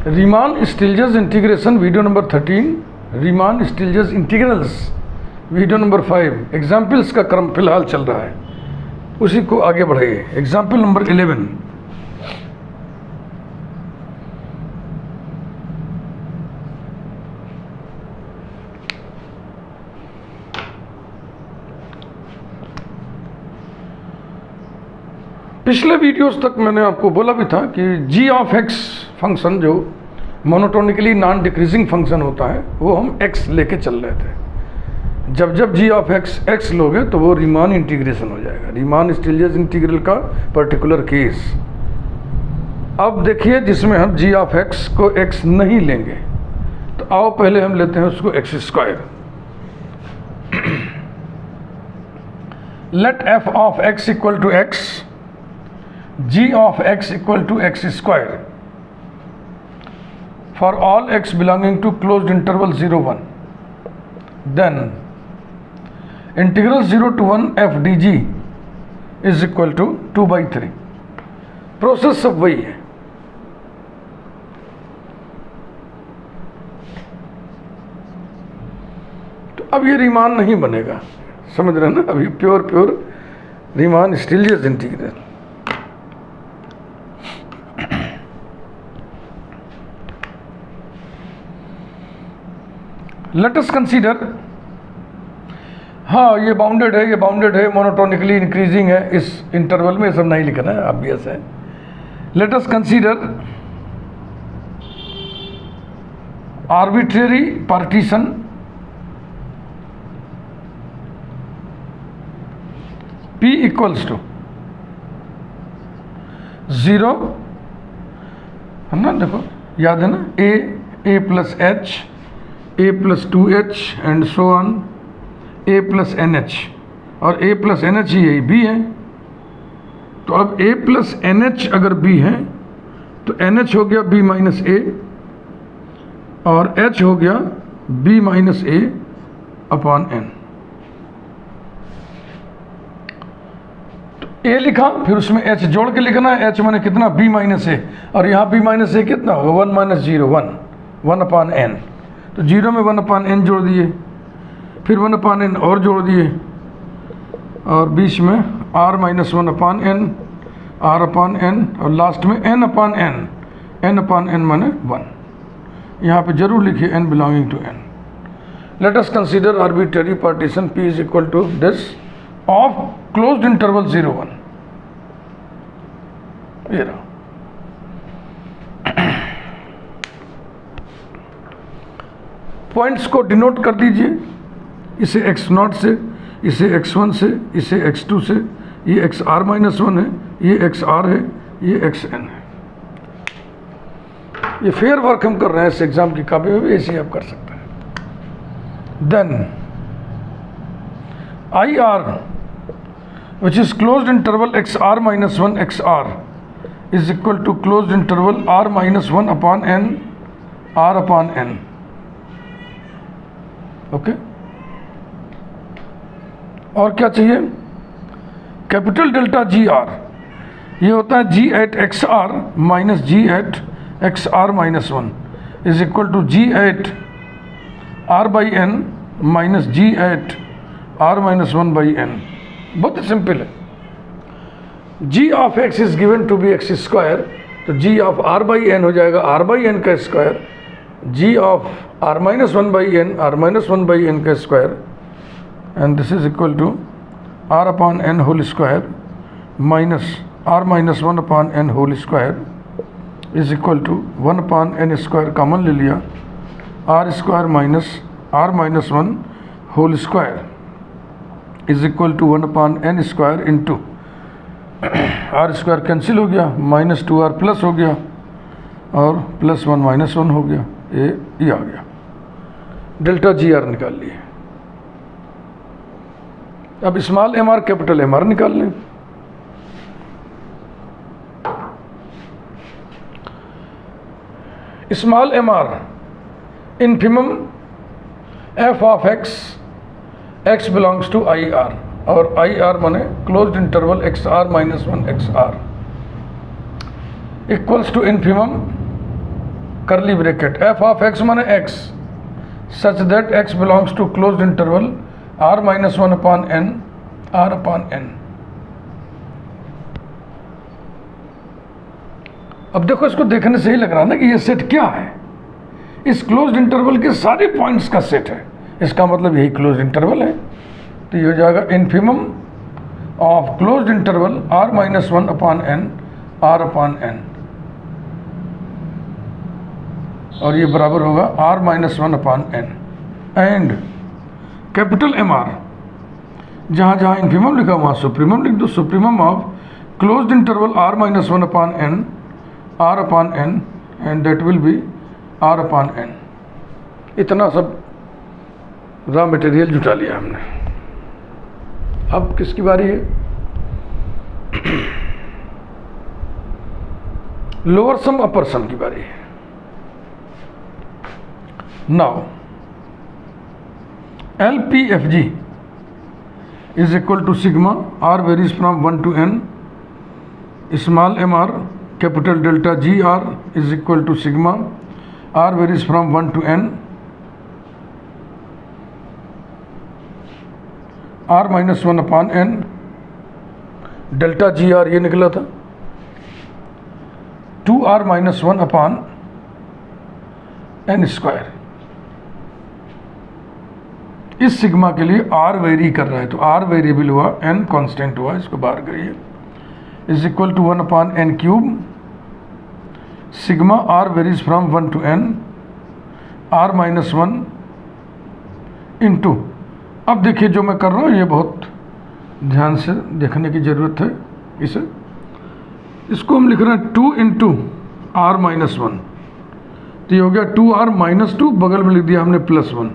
Riemann Stieltjes integration video number 13, Riemann Stieltjes integrals video number 5, examples का क्रम फिलहाल चल रहा है, उसी को आगे बढ़ाइए। एग्जाम्पल नंबर 11, पिछले वीडियोस तक मैंने आपको बोला भी था कि g ऑफ x फंक्शन जो मोनोटोनिकली नॉन डिक्रीजिंग फंक्शन होता है वो हम x लेके चल रहे थे। जब जब g ऑफ x लोगे तो वो रीमान इंटीग्रेशन हो जाएगा, रीमान स्टिल्जेस इंटीग्रल का पर्टिकुलर केस। अब देखिए जिसमें हम g ऑफ x को x नहीं लेंगे, तो आओ पहले हम लेते हैं उसको x square. Let f of x equal to x, g of x equal to x square for all x belonging to closed interval 0 1, then integral 0 to 1 f dg is equal to 2 by 3। Process सब वही है। तो अब ये Riemann नहीं बनेगा, समझ रहे हैं ना, अभी pure Riemann Stieltjes integral. Let us consider, हाँ ये बाउंडेड है, ये बाउंडेड है, मोनोटोनिकली इंक्रीजिंग है, इस इंटरवल में सब नहीं लिखना है, ऑब्वियस है। Let us consider arbitrary partition P equals to 0, है ना, देखो याद है ना, a plus h, a plus 2h and so on, a plus NH, और a प्लस NH ही यही b है। तो अब a प्लस NH अगर b है तो NH हो गया b माइनस a और h हो गया b minus a upon n। तो a लिखा, फिर उसमें h जोड़ के लिखना है, h माने कितना, b माइनस a, और यहाँ b माइनस a कितना होगा, 1 माइनस 0 1 अपॉन n। तो 0 में 1 अपान n जोड़ दिए, फिर 1 अपान n और जोड़ दिए, और बीच में r minus 1 upon n, r upon n, और लास्ट में n upon n upon n माने 1। यहाँ पे जरूर लिखिए n belonging to n। Let us consider arbitrary partition p is equal to this of closed interval 0 1। ये रहा, पॉइंट्स को डिनोट कर दीजिए, इसे x0 से, इसे x1 से, इसे x2 से, ये xr माइनस 1 है, ये xr है, ये xn है। ये फेयर वर्क हम कर रहे हैं, इस एग्जाम की कॉपी में भी ऐसे ही आप कर सकते हैं। Then IR which is closed interval xr minus 1 xr is equal to closed interval r minus 1 upon n r upon n। Okay, और क्या चाहिए, कैपिटल डेल्टा जी आर, ये होता है G at X are minus G at X are minus 1 is equal to G at R by N minus G at R minus 1 by N. बहुत simple है। G of X is given to be X square, तो G of R by N हो जाएगा R by N का square, G of r minus 1 by n, r minus 1 by n का square, and this is equal to r upon n whole square minus r minus 1 upon n whole square is equal to 1 upon n square common ले लिया, r square minus r minus 1 whole square is equal to 1 upon n square into r square cancel हो गया, minus 2r plus हो गया, और plus 1 minus 1 हो गया, ये आ गया। डेल्टा जी आर निकाल लिए। अब small m r capital M r निकाल लें। Small m r infimum f of x, x belongs to I r, और आई आर माने closed interval x are minus 1 x r equals to infimum curly bracket f of x माने x such that x belongs to closed interval r minus 1 upon n r upon n। अब देखो, इसको देखने से ही लग रहा ना कि ये सेट क्या है, इस क्लोज्ड इंटरवल के सारे पॉइंट्स का सेट है, इसका मतलब यही क्लोज्ड इंटरवल है। तो ये हो जाएगा infimum of closed interval r minus 1 upon n r upon n, और ये बराबर होगा r minus 1 upon n। And capital MR, जहाँ जहाँ इन्फिमम लिखा वहाँ सुप्रीमम लिख दो। Supremum of closed interval r minus 1 upon n r upon n and that will be r upon n। इतना सब रॉ मटेरियल जुटा लिया हमने। अब किसकी बारी है? लोअर सम अपर सम की बारी है। Now LPFG is equal to sigma r varies from 1 to n, small mr capital delta GR is equal to sigma r varies from 1 to n r minus 1 upon n, delta GR ये निकला था 2r minus 1 upon n square. इस sigma के लिए r vary कर रहा है तो r वेरिएबल हुआ, n कांस्टेंट हुआ, इसको बाहर करिए, is equal to 1 upon n cube sigma r varies from 1 to n r minus 1 into. अब देखिए जो मैं कर रहा हूँ ये बहुत ध्यान से देखने की ज़रूरत है। इसको हम लिख रहे हैं 2 इंटू r माइनस 1, तो ये हो गया 2r माइनस 2, बगल में लिख दिया हमने प्लस 1,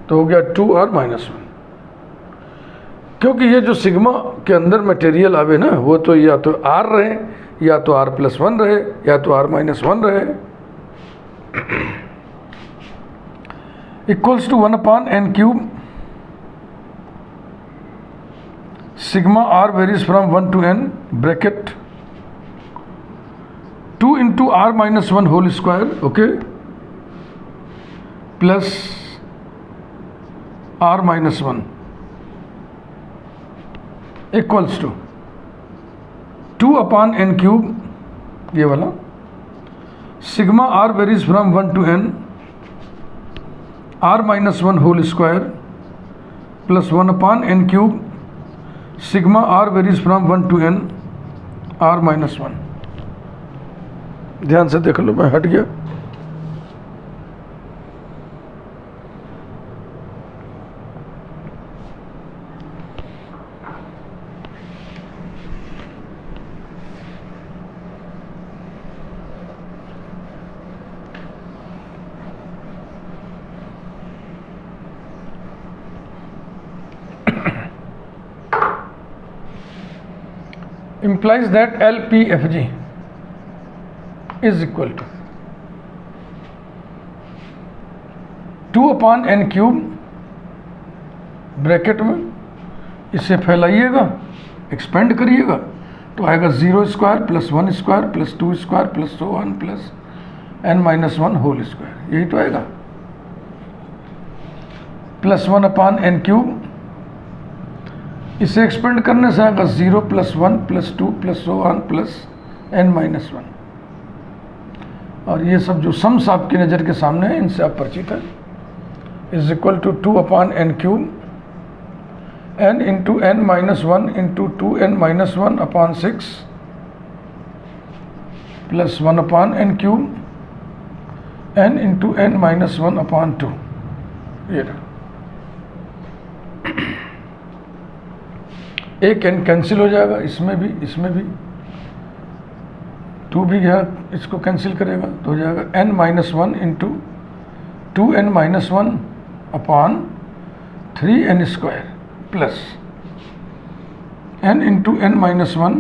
तो हो गया 2r माइनस 1। क्योंकि ये जो सिग्मा के अंदर मटेरियल आवे ना, वो तो या तो r रहे, या तो r प्लस 1 रहे, या तो r माइनस 1 रहे। Equals to 1 upon n cube sigma r varies from 1 to n bracket 2 into r minus 1 whole square, okay, plus r minus 1 equals to 2 upon n cube, ये वाला sigma r varies from 1 to n r minus 1 whole square plus 1 upon n cube sigma r varies from 1 to n r minus 1। ध्यान से देख लो, मैं हट गया। implies that LPFG is equal to 2 upon n cube bracket में, इसे फैलाइएगा, expand करिएगा, तो आएगा 0 square plus 1 square plus 2 square plus so 1 plus n minus 1 whole square, यही तो आएगा, प्लस 1 अपॉन n क्यूब। इसे एक्सपेंड करने से आएगा 0 plus 1 plus 2 plus so 1 plus n minus 1। और ये सब जो सम्स आपकी नज़र के सामने है, इनसे आप परिचित हैं। Is equal to 2 upon n cube n into n minus 1 into 2n minus 1 upon 6 plus 1 upon n cube n into n minus 1 upon 2। ये एक n कैंसिल हो जाएगा, इसमें भी 2 भी यहाँ इसको कैंसिल करेगा, तो हो जाएगा n minus 1 into 2n minus 1 upon 3n square plus n into n minus 1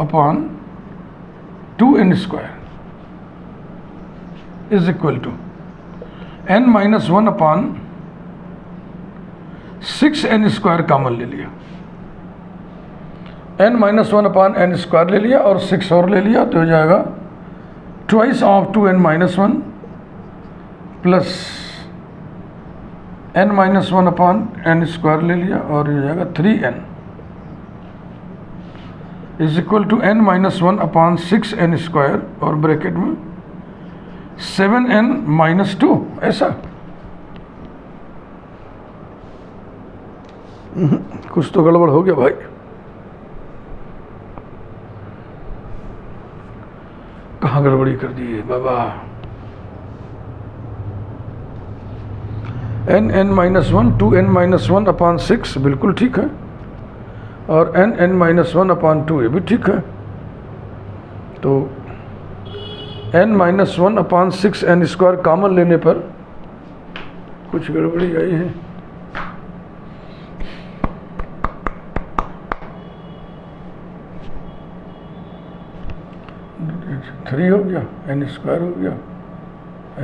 upon 2n square is equal to n minus 1 upon 6n square common ले लिया, n minus 1 upon n square ले लिया और 6 और ले लिया, तो हो जाएगा twice of 2n-1 plus n-1 upon n square ले लिया और ये हो जाएगा 3n is equal to n-1 upon 6n square और ब्रैकेट में 7n-2 ऐसा। कुछ तो गड़बड़ हो गया भाई। कहाँ गड़बड़ी कर दी है बाबा। n-1 2n-1 अपॉन 6 बिल्कुल ठीक है और n-1 अपॉन 2 ये भी ठीक है। तो n-1 upon 6n square common लेने पर कुछ गड़बड़ी आई है। थ्री हो गया, n स्क्वायर हो गया,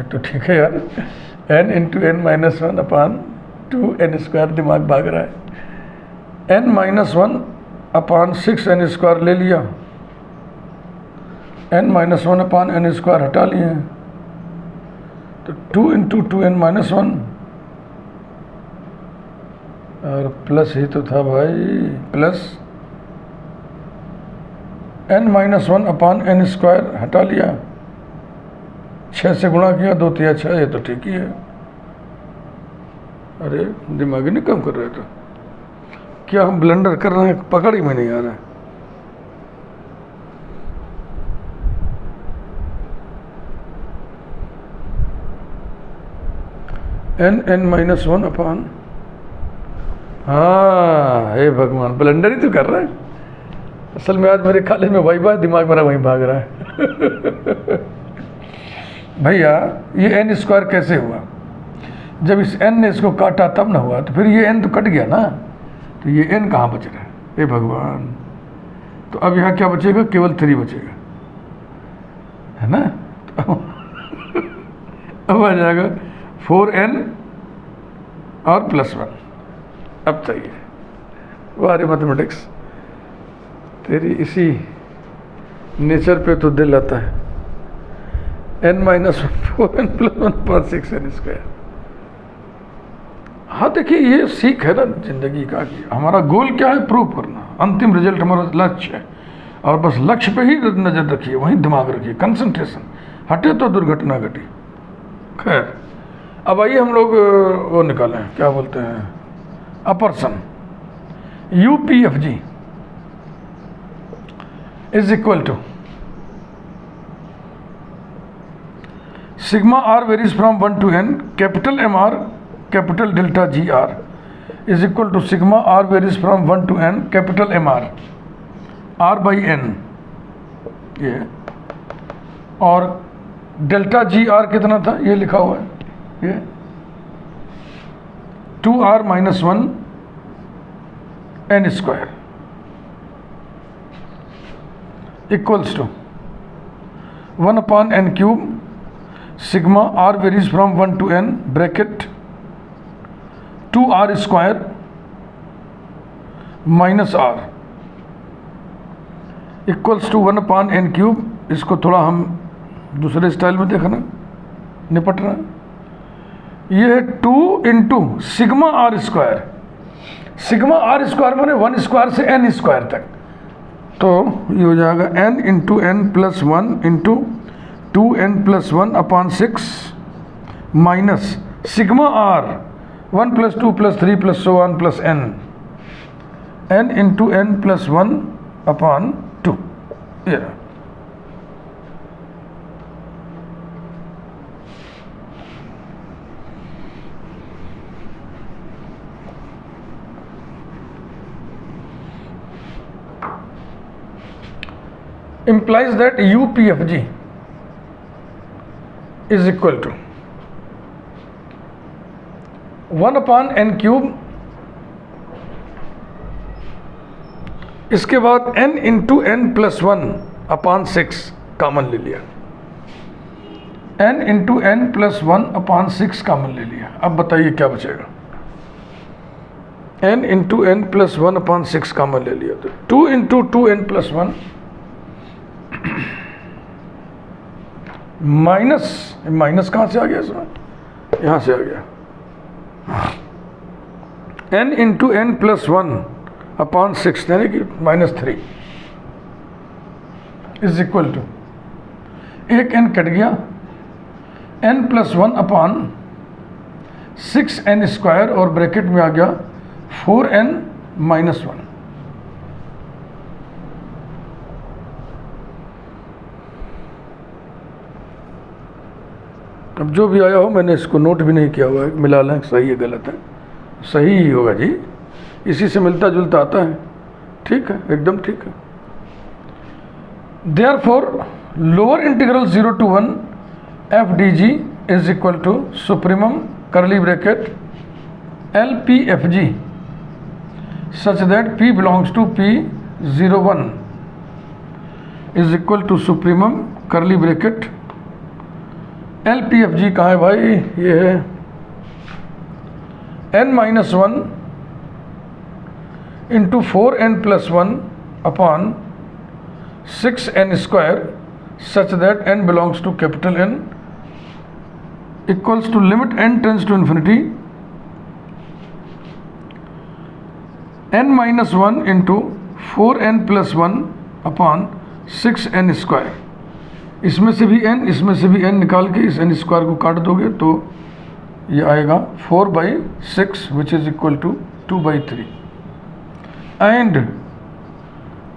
तो ठीक है यार। n into n-1 upon 2n square दिमाग भाग रहा है। n-1 अपॉन 6n स्क्वायर ले लिया, n-1 अपॉन n स्क्वायर हटा लिए हैं, तो 2 इंटू 2n-1 और प्लस ही तो था भाई, plus n-1 upon n square हटा लिया, 6 से गुणा किया, 2 तिया 6, ये तो ठीक ही है। अरे दिमाग ही नहीं काम कर रहे तो क्या हम ब्लंडर कर रहे हैं, पकड़ ही में नहीं आ रहा है। n-1 अपॉन, हाँ हे भगवान, ब्लंडर ही तो कर रहा है। असल में आज मेरे कॉलेज में वाइवा, दिमाग मेरा वहीं भाग रहा है। भैया ये n स्क्वायर कैसे हुआ? जब इस n ने इसको काटा तब ना हुआ, तो फिर ये n तो कट गया ना, तो ये n कहाँ बच रहा है? हे भगवान, तो अब यहाँ क्या बचेगा? केवल 3 बचेगा, है ना? तो अब आ जाएगा 4n और +1। अब चाहिए वारे मैथमेटिक्स, तेरी इसी नेचर पे तो दिल आता है। n-4n + 1 पर 6n स्क्वायर। हाँ देखिए, ये सीख है ना जिंदगी का कि हमारा गोल क्या है, प्रूव करना, अंतिम रिजल्ट हमारा लक्ष्य है, और बस लक्ष्य पे ही नज़र रखिए, वहीं दिमाग रखिए, कंसंट्रेशन, हटे तो दुर्घटना घटी। खैर अब आइए हम लोग वो निकालें, क्या बोलते हैं, अपर सम। UPFG is equal to sigma r varies from 1 to n, capital MR capital delta GR is equal to sigma r varies from 1 to n, capital MR r by n, ये, और डेल्टा GR कितना था ये लिखा हुआ है, ये 2r - 1 n square equals to 1 upon n cube sigma r varies from 1 to n bracket 2r square minus r equals to 1 upon n cube। इसको थोड़ा हम दूसरे स्टाइल में देखना, निपटना। ये है 2 into sigma R square. Sigma R square माने 1 स्क्वायर से n स्क्वायर तक, तो ये हो जाएगा n into n + 1 into 2n + 1 upon 6 minus sigma R 1 + 2 + 3 + so on + n into n + 1 upon 2। ये रहा। implies that UPFG is equal to 1 upon n cube, इसके बाद n into n + 1 upon 6 common ले लिया, n into n + 1 upon 6 common ले लिया। अब बताइए क्या बचेगा? n into n + 1 upon 6 common ले लिया, तो 2 इंटू 2n + 1 माइनस कहाँ से आ गया इसमें, यहाँ से आ गया, n इंटू एन प्लस 1/6 यानी कि -3 इज इक्वल टू, एक n कट गया, n प्लस 1/6n² और ब्रैकेट में आ गया 4n माइनस 1। अब जो भी आया हो, मैंने इसको नोट भी नहीं किया हुआ है, मिला लें सही है गलत है, सही ही होगा जी, इसी से मिलता जुलता आता है, ठीक है, एकदम ठीक है। Therefore lower integral 0 to 1 f dg is equal to supremum curly bracket LPFG such that P belongs to P01 is equal to supremum curly bracket LPFG कहाँ है भाई, ये है n-1 into 4n plus 1/6n² such that n belongs to capital N equals to limit n tends to infinity n-1 into 4n plus 1/6n²। इसमें से भी n, इसमें से भी n निकाल के इस n² को काट दोगे तो ये आएगा 4/6 which is equal to 2/3 and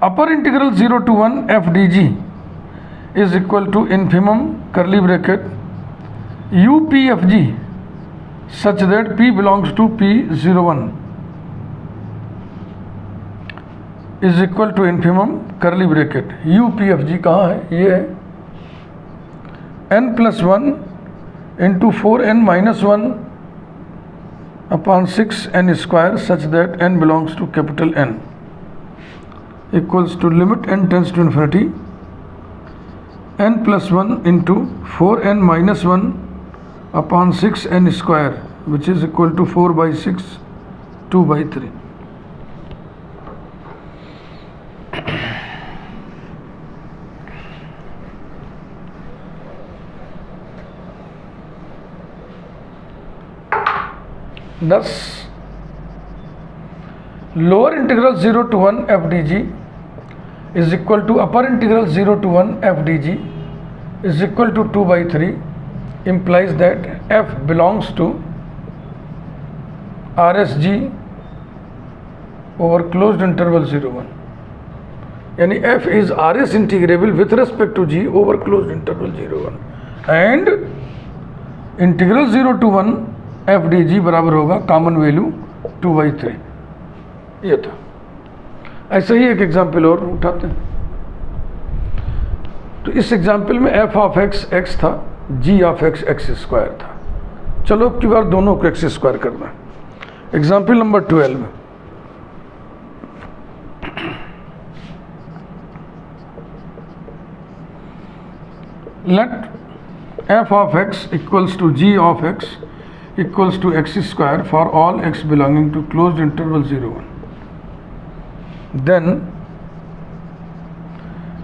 upper integral 0 to 1 f dg is equal to infimum curly bracket UPFG such that P belongs to P01 is equal to infimum curly bracket UPFG कहाँ है, ये है n plus 1 into 4n minus 1/6n² such that n belongs to capital N equals to limit n tends to infinity n plus 1 into 4n minus 1/6n² which is equal to 4/6 2/3। Thus, lower integral 0 to 1 f dg is equal to upper integral 0 to 1 f dg is equal to 2/3 implies that f belongs to RSG over closed interval 0 1 यानी f is RS integrable with respect to g over closed interval 0 1 and integral 0 to 1 f dg बराबर होगा common value 2/3। ये था, ऐसा ही एक example और उठाते हैं। तो इस एग्जाम्पल में f ऑफ x x था, g ऑफ x x² था। चलो अब की बार दोनों को x² करना है। Example number 12, let f of x equals to g of x equals to x² for all x belonging to closed interval 0 1, then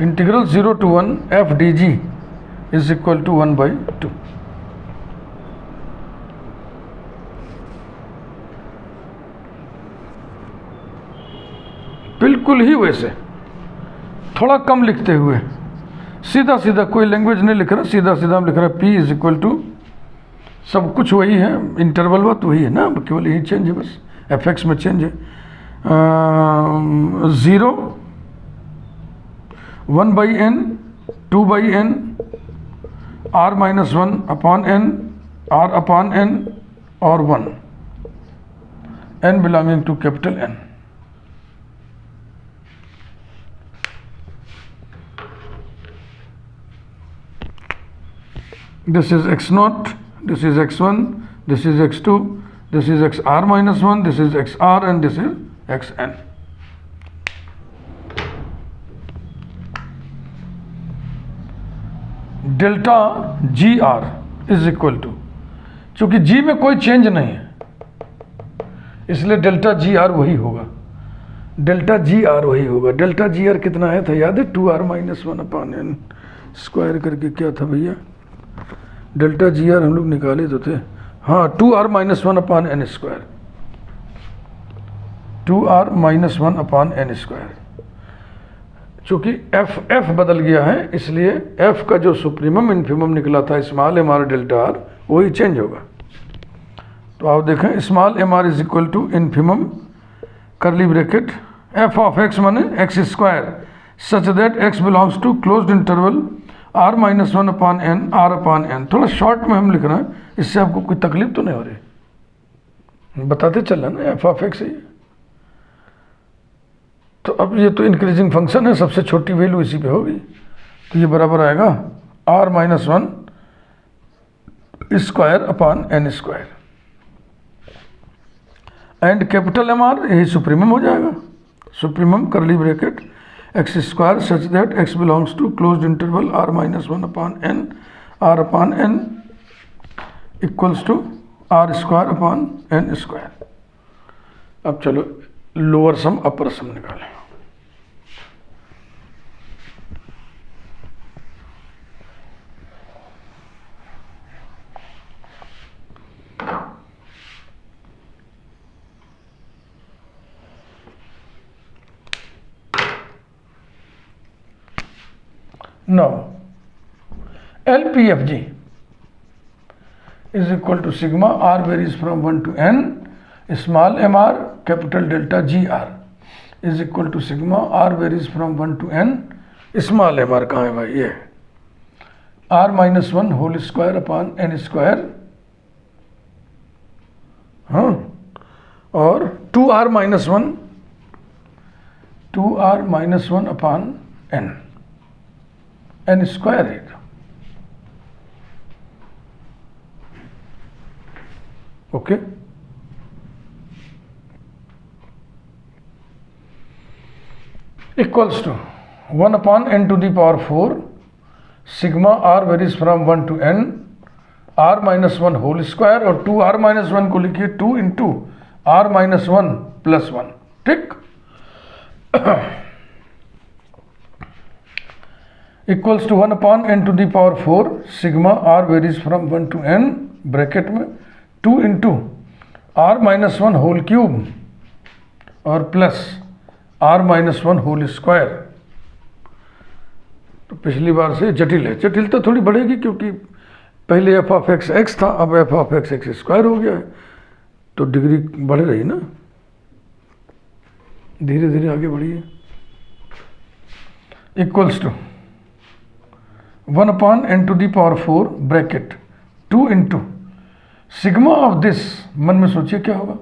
integral 0 to 1 f dg is equal to 1/2। बिल्कुल ही वैसे, थोड़ा कम लिखते हुए, सीधा सीधा कोई लैंग्वेज नहीं लिख रहा, सीधा सीधा हम लिख रहे हैं p इज इक्वल टू, सब कुछ वही है, इंटरवल बात वही है ना, केवल यही चेंज है, बस fx में चेंज है। 0 1/n 2/n r-1/n r/n और 1 n belonging to capital N। This is x0, this is x1, this is x2, this is xr-1, this is xr and this is xn। Delta G R is equal to, चूंकि G में कोई change नहीं है इसलिए delta G are वही होगा, delta G are वही होगा। डेल्टा जी आर कितना है था याद है, 2r-1/n स्क्वायर करके क्या था भैया, डेल्टा जी आर हम लोग निकाले तो थे, हाँ 2r-1 upon N square, 2r-1 upon N square. चूँकि एफ बदल गया है इसलिए एफ का जो सुप्रीमम इन्फीमम निकला था small m r delta r वही चेंज होगा। तो आप देखें small m r is equal to infimum curly bracket f of x माने x square such that x belongs to closed interval r-1 upon N R upon n. थोड़ा short में हम लिख रहे हैं, इससे आपको कोई तकलीफ तो नहीं हो रही, बताते चल रहे ना एफ ऑफ एक्स है। तो अब ये तो इंक्रीजिंग फंक्शन है, सबसे छोटी वैल्यू इसी पे होगी, तो ये बराबर आएगा r-1 square upon N square and capital M R यही सुप्रीमम हो जाएगा, supremum curly bracket X square such that x belongs to closed interval r-1 upon N R upon N equals to R square upon N square. अब चलो lower sum अपर सम निकालें। Now LPFG is equal to sigma r varies from 1 to n, small mr capital delta gr is equal to sigma r varies from 1 to n, small mr कहाँ है भाई, ये r-1 whole square upon N square, हाँ, और 2r-1 upon N square है। Okay, equals to 1 upon N to the power 4 sigma R varies from 1 to N r-1 whole square, और 2r-1 को लिखिए 2 इंटू r-1 प्लस 1, ठीक। Equals to 1 upon N to the power 4 sigma R varies from 1 to N bracket में 2 into r-1 whole cube और plus r-1 whole square. तो पिछली बार से जटिल है, जटिलता थोड़ी बढ़ेगी क्योंकि पहले एफ ऑफ एक्स एक्स था, अब F of x x square हो गया है, तो डिग्री बढ़ रही ना, धीरे धीरे आगे बढ़िए। Equals to 1 upon N to the power 4 bracket 2 into sigma of this, मन में सोचिए क्या होगा,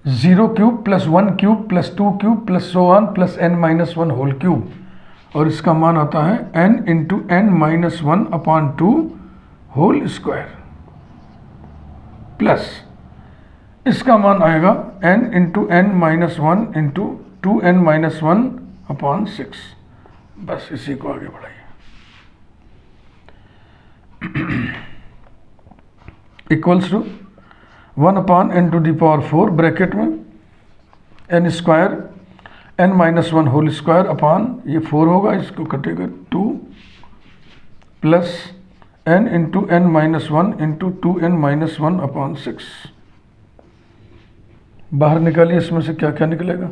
0 cube plus 1 cube plus 2 cube plus so on plus n-1 whole cube, और इसका मान आता है n into n-1 upon 2 whole square, plus इसका मान आएगा n into n-1 into 2n-1 upon 6। बस इसी को आगे बढ़ाइए। Equals to 1 upon N to the power 4 bracket में n square n-1 whole square upon ये 4 होगा, इसको कटेगा 2 plus n into n-1 into 2n-1 upon 6। बाहर निकालिए, इसमें से क्या क्या निकलेगा,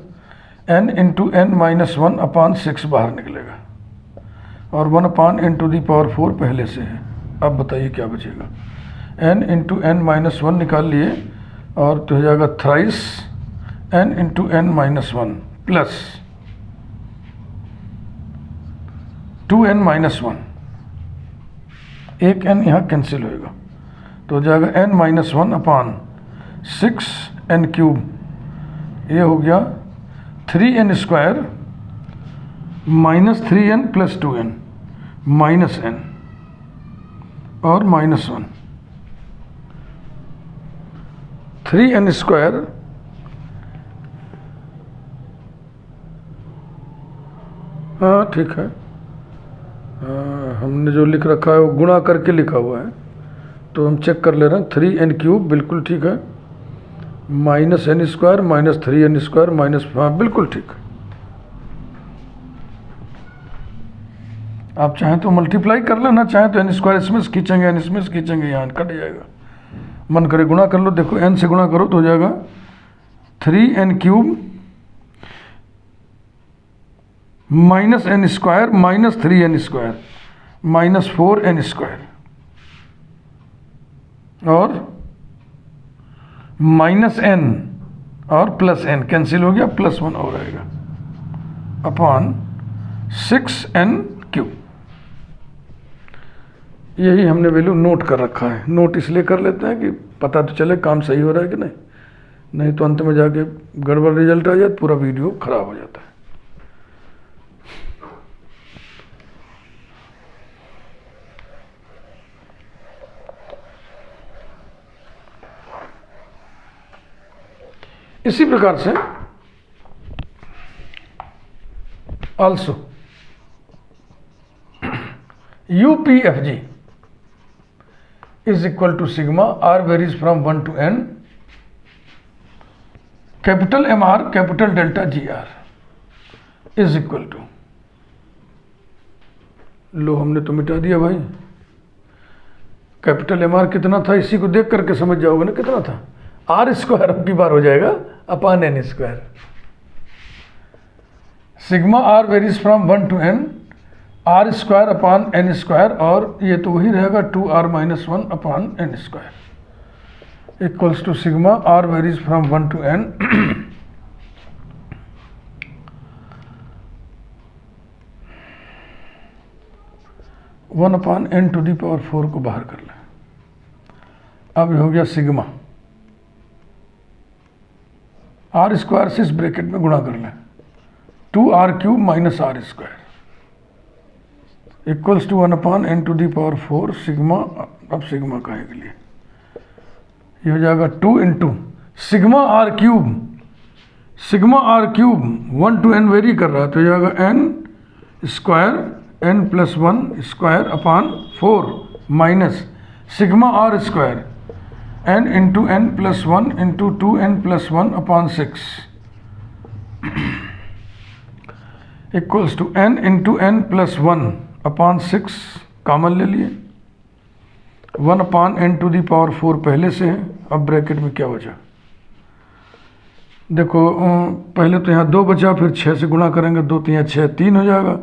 n इंटू n-1 अपॉन 6 बाहर निकलेगा, और 1 upon N to the power 4 पहले से है। अब बताइए क्या बचेगा, n इंटू n-1 निकाल लिए और तो हो जाएगा thrice n into n-1 plus 2n-1, एक n यहाँ कैंसिल होएगा तो हो जाएगा n-1 अपॉन 6n क्यूब, ये हो गया 3n square minus 3n plus 2n minus n और माइनस 1, 3n स्क्वायर हाँ ठीक है, हमने जो लिख रखा है वो गुणा करके लिखा हुआ है, तो हम चेक कर ले रहे हैं। 3n क्यूब बिल्कुल ठीक है, minus n square minus 3n square minus, हाँ बिल्कुल ठीक है। आप चाहें तो मल्टीप्लाई कर लेना, चाहें तो एन स्क्वायर इसमें से खींचेंगे, एन इसमें से खींचेंगे, यहाँ कट जाएगा। मन करे गुणा कर लो, देखो एन से गुणा करो तो हो जाएगा 3n³ minus N square minus 3n² minus 4n² और माइनस n और प्लस n कैंसिल हो गया, +1 और आएगा अपॉन 6n³। यही हमने वैल्यू नोट कर रखा है। नोट इसलिए कर लेते हैं कि पता तो चले काम सही हो रहा है कि नहीं तो अंत में जाके गड़बड़ रिजल्ट आ जाए, पूरा वीडियो खराब हो जाता है। इसी प्रकार से also UPFG is equal to sigma r varies from 1 to n capital MR capital delta GR is equal to, लो हमने तो मिटा दिया भाई, कैपिटल MR कितना था इसी को देख करके समझ जाओगे ना कितना था, r² अब की बार हो जाएगा upon n²। Sigma r varies from 1 to n r² upon n² और ये तो वही रहेगा 2r - 1 upon n² equals to sigma r varies from 1 to n 1 upon n⁴ को बाहर कर लें। अब हो गया सिग्मा r² से इस ब्रैकेट में गुणा कर लें 2r³ minus r² equals to 1 upon n⁴ sigma. अब सिग्मा का है के लिए ये हो जाएगा 2 into sigma r³ 1 to n vary कर रहा है तो हो जाएगा n² n+1² अपॉन 4 minus sigma r² n into n+1 into 2n+1 upon 6 equals to n into n+1 upon 6 common ले लिए 1 अपॉन n⁴ पहले से है। अब ब्रैकेट में क्या बचा, देखो पहले तो यहाँ 2 बचा, फिर 6 से गुणा करेंगे 2 तो यहाँ 6 3 हो जाएगा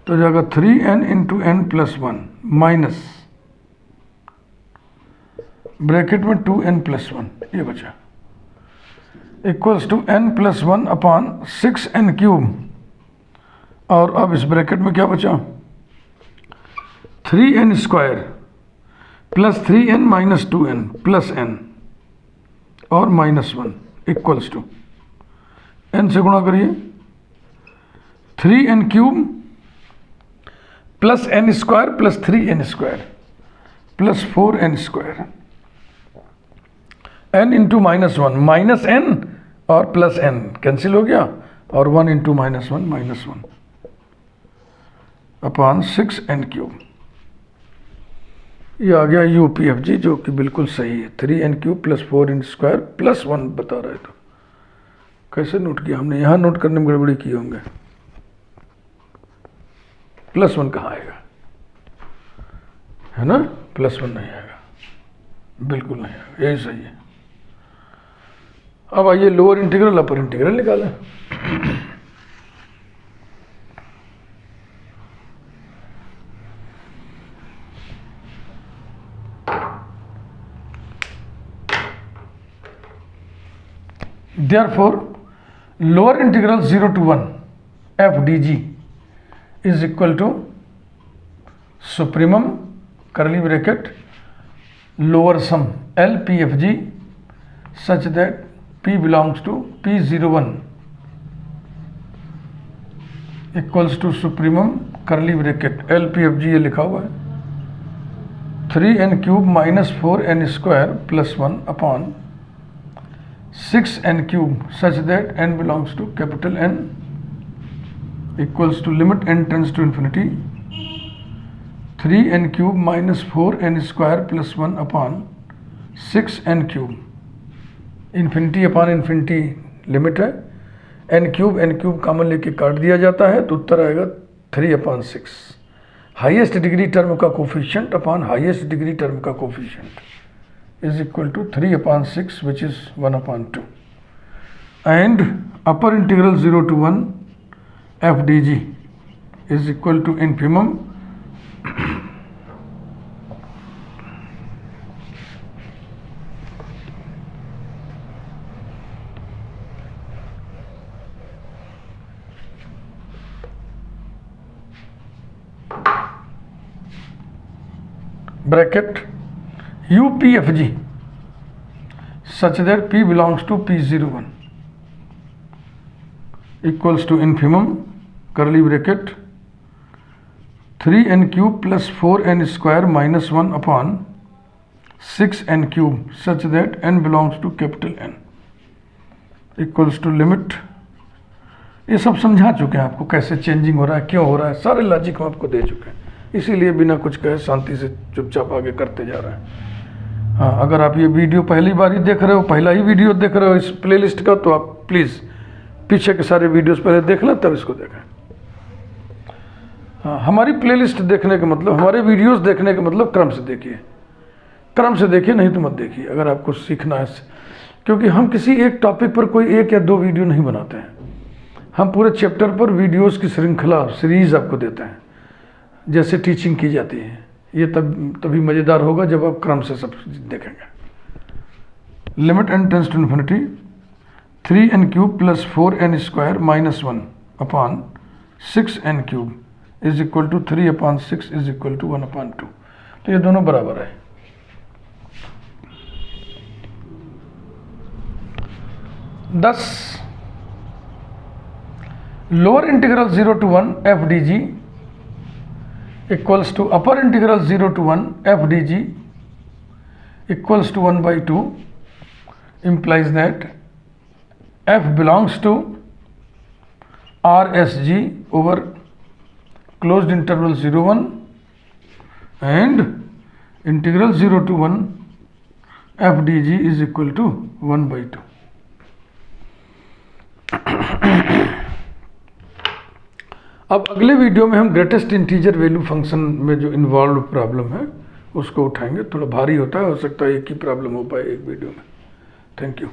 तो हो जाएगा 3n into n+1 minus bracket में 2n+1 ये बचा equals to n+1 upon 6n³ और अब इस ब्रैकेट में क्या बचा 3n² plus 3n minus 2n plus n और -1 इक्वल्स टू n से गुणा करिए 3n³ plus n² plus 3n² plus 4n² n into -1 minus n और प्लस n कैंसिल हो गया और 1 इंटू -1 अपॉन 6n³ ये आ गया UPFG जो कि बिल्कुल सही है। 3n³ प्लस 4n² प्लस 1 बता रहा है तो कैसे नोट किया हमने, यहाँ नोट करने में गड़बड़ी की होंगे। +1 कहाँ आएगा, है ना, +1 नहीं आएगा, बिल्कुल नहीं आएगा, यही सही है। अब आइए लोअर इंटीग्रल अपर इंटीग्रल निकालें। Therefore, lower integral 0 to 1 f dg is equal to supremum curly bracket lower sum L P f g such that P belongs to P01 equals to supremum curly bracket L P f g ये लिखा हुआ है 3n³ minus 4n² plus 1 upon 6n³ such that n belongs to capital N equals to limit n tends to infinity 3n³ minus 4n² plus 1 upon 6n³ infinity upon infinity limit है n³ common लेके काट दिया जाता है तो उत्तर आएगा 3/6 highest degree term का coefficient upon highest degree term का coefficient is equal to 3/6 which is 1/2 and upper integral 0 to 1 F D g is equal to infimum bracket UPFG such that P belongs to P01 equals to infimum curly bracket 3n cube plus 4n square minus 1 upon 6n cube such that n belongs to capital N equals to limit। ये सब समझा चुके हैं आपको, कैसे changing हो रहा है, क्यों हो रहा है, सारे लॉजिक हम आपको दे चुके हैं। इसीलिए बिना कुछ कहे शांति से चुपचाप आगे करते जा रहे हैं। हाँ, अगर आप ये वीडियो पहली बार ही देख रहे हो, पहला ही वीडियो देख रहे हो इस प्लेलिस्ट का, तो आप प्लीज़ पीछे के सारे वीडियोस पहले देख लें तब इसको देखें। हाँ, हमारी प्लेलिस्ट देखने का मतलब, हमारे वीडियोस देखने का मतलब क्रम से देखिए, क्रम से देखिए, नहीं तो मत देखिए अगर आपको सीखना है। क्योंकि हम किसी एक टॉपिक पर कोई 1 या 2 वीडियो नहीं बनाते हैं, हम पूरे चैप्टर पर वीडियोस की श्रृंखला सीरीज आपको देते हैं, जैसे टीचिंग की जाती है। ये तभी मज़ेदार होगा जब आप क्रम से सब देखेंगे। Limit n tends to infinity 3n cube plus 4n square minus 1 upon 6n cube is equal to 3/6 is equal to 1/2। तो ये दोनों बराबर है। Thus lower integral 0 to 1 F D G equals to upper integral 0 to 1 f dg equals to 1/2 implies that f belongs to RSG over closed interval 0 1 and integral 0 to 1 f dg is equal to 1/2। अब अगले video में हम greatest integer value function में जो involve problem है उसको उठाएंगे। थोड़ा भारी होता है, हो सकता है एक ही प्रॉब्लम हो पाए एक वीडियो में। Thank you.